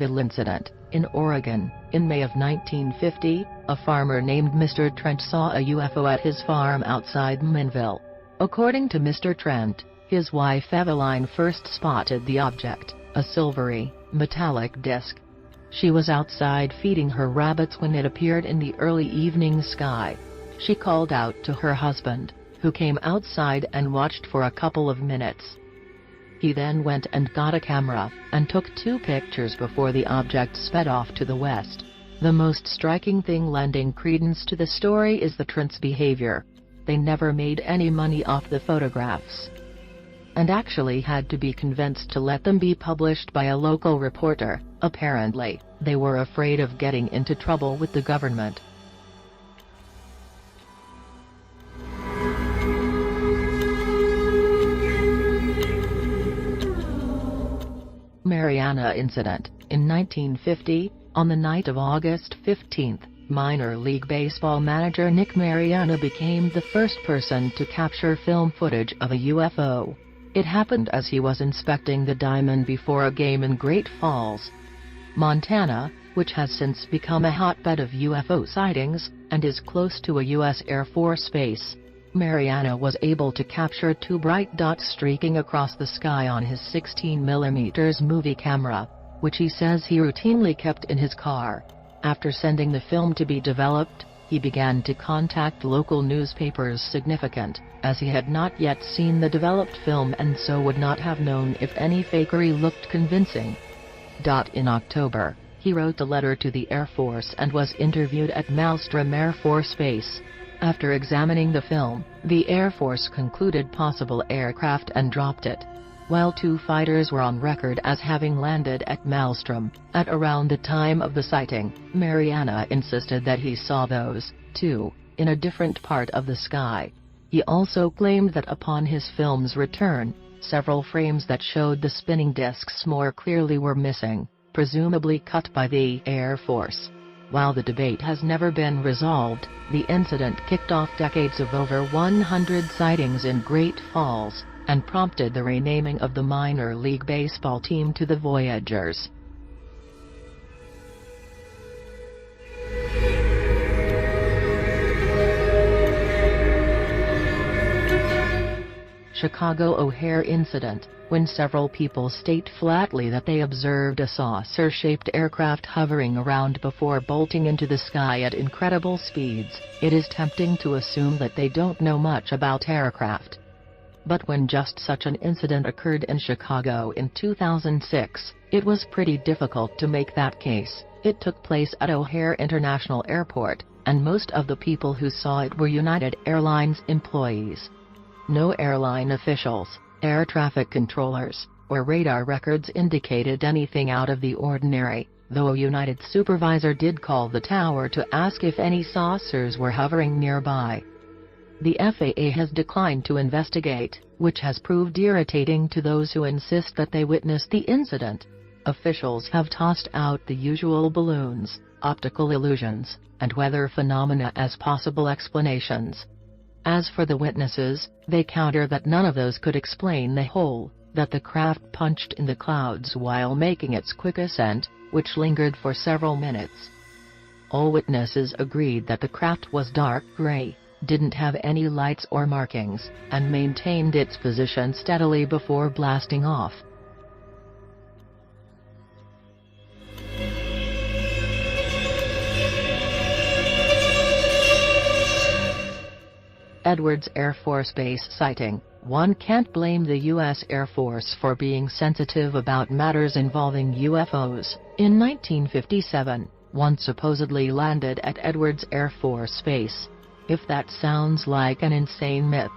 Minville incident, in Oregon. In May of 1950, a farmer named Mr. Trent saw a UFO at his farm outside Minville. According to Mr. Trent, his wife Eveline first spotted the object, a silvery, metallic disc. She was outside feeding her rabbits when it appeared in the early evening sky. She called out to her husband, who came outside and watched for a couple of minutes. He then went and got a camera, and took 2 pictures before the object sped off to the west. The most striking thing lending credence to the story is the Trent's behavior. They never made any money off the photographs, and actually had to be convinced to let them be published by a local reporter. Apparently, they were afraid of getting into trouble with the government. Mariana Incident. In 1950, on the night of August 15, minor league baseball manager Nick Mariana became the first person to capture film footage of a UFO. It happened as he was inspecting the diamond before a game in Great Falls, Montana, which has since become a hotbed of UFO sightings, and is close to a U.S. Air Force base. Mariana was able to capture 2 bright dots streaking across the sky on his 16mm movie camera, which he says he routinely kept in his car. After sending the film to be developed, he began to contact local newspapers. Significant, as he had not yet seen the developed film and so would not have known if any fakery looked convincing. In October, he wrote a letter to the Air Force and was interviewed at Malmstrom Air Force Base. After examining the film, the Air Force concluded possible aircraft and dropped it. While 2 fighters were on record as having landed at Malmstrom, at around the time of the sighting, Mariana insisted that he saw those, too, in a different part of the sky. He also claimed that upon his film's return, several frames that showed the spinning discs more clearly were missing, presumably cut by the Air Force. While the debate has never been resolved, the incident kicked off decades of over 100 sightings in Great Falls, and prompted the renaming of the minor league baseball team to the Voyagers. Chicago O'Hare Incident. When several people state flatly that they observed a saucer-shaped aircraft hovering around before bolting into the sky at incredible speeds, it is tempting to assume that they don't know much about aircraft. But when just such an incident occurred in Chicago in 2006, it was pretty difficult to make that case. It took place at O'Hare International Airport, and most of the people who saw it were United Airlines employees. No airline officials, air traffic controllers, or radar records indicated anything out of the ordinary, though a United supervisor did call the tower to ask if any saucers were hovering nearby. The FAA has declined to investigate, which has proved irritating to those who insist that they witnessed the incident. Officials have tossed out the usual balloons, optical illusions, and weather phenomena as possible explanations. As for the witnesses, they counter that none of those could explain the hole that the craft punched in the clouds while making its quick ascent, which lingered for several minutes. All witnesses agreed that the craft was dark gray, didn't have any lights or markings, and maintained its position steadily before blasting off. Edwards Air Force Base sighting. One can't blame the U.S. Air Force for being sensitive about matters involving UFOs. In 1957, one supposedly landed at Edwards Air Force Base. If that sounds like an insane myth,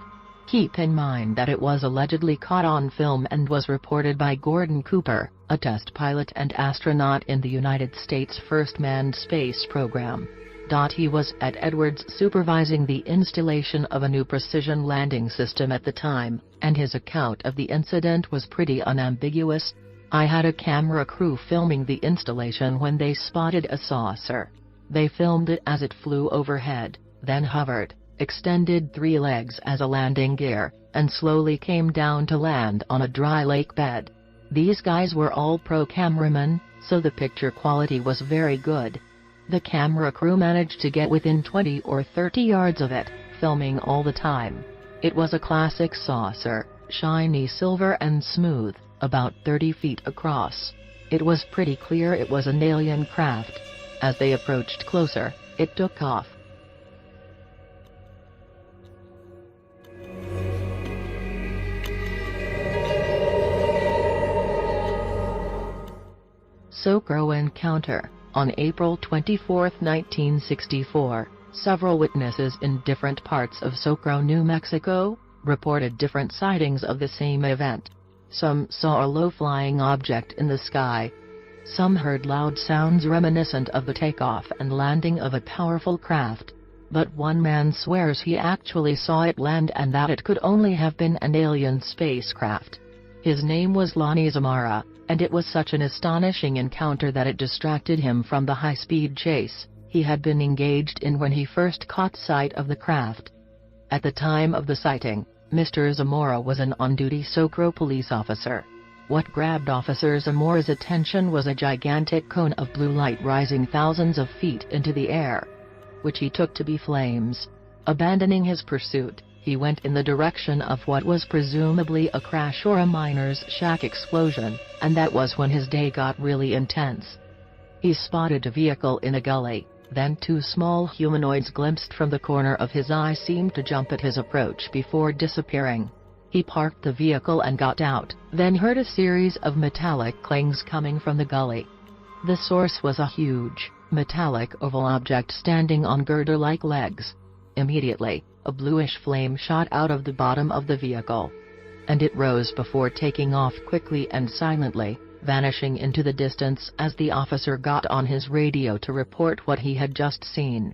keep in mind that it was allegedly caught on film and was reported by Gordon Cooper, a test pilot and astronaut in the United States' first manned space program. He was at Edwards supervising the installation of a new precision landing system at the time, and his account of the incident was pretty unambiguous. "I had a camera crew filming the installation when they spotted a saucer. They filmed it as it flew overhead, then hovered, extended 3 legs as a landing gear, and slowly came down to land on a dry lake bed. These guys were all pro cameramen, so the picture quality was very good. The camera crew managed to get within 20 or 30 yards of it, filming all the time. It was a classic saucer, shiny silver and smooth, about 30 feet across. It was pretty clear it was an alien craft. As they approached closer, it took off. Socro encounter. On April 24, 1964, several witnesses in different parts of Socro, New Mexico, reported different sightings of the same event. Some saw a low-flying object in the sky. Some heard loud sounds reminiscent of the takeoff and landing of a powerful craft. But one man swears he actually saw it land and that it could only have been an alien spacecraft. His name was Lonnie Zamora, and it was such an astonishing encounter that it distracted him from the high-speed chase he had been engaged in when he first caught sight of the craft. At the time of the sighting, Mr. Zamora was an on-duty Socro police officer. What grabbed Officer Zamora's attention was a gigantic cone of blue light rising thousands of feet into the air, which he took to be flames. Abandoning his pursuit, he went in the direction of what was presumably a crash or a miner's shack explosion, and that was when his day got really intense. He spotted a vehicle in a gully, then two small humanoids glimpsed from the corner of his eye seemed to jump at his approach before disappearing. He parked the vehicle and got out, then heard a series of metallic clangs coming from the gully. The source was a huge, metallic oval object standing on girder-like legs. Immediately, a bluish flame shot out of the bottom of the vehicle. And it rose before taking off quickly and silently, vanishing into the distance as the officer got on his radio to report what he had just seen.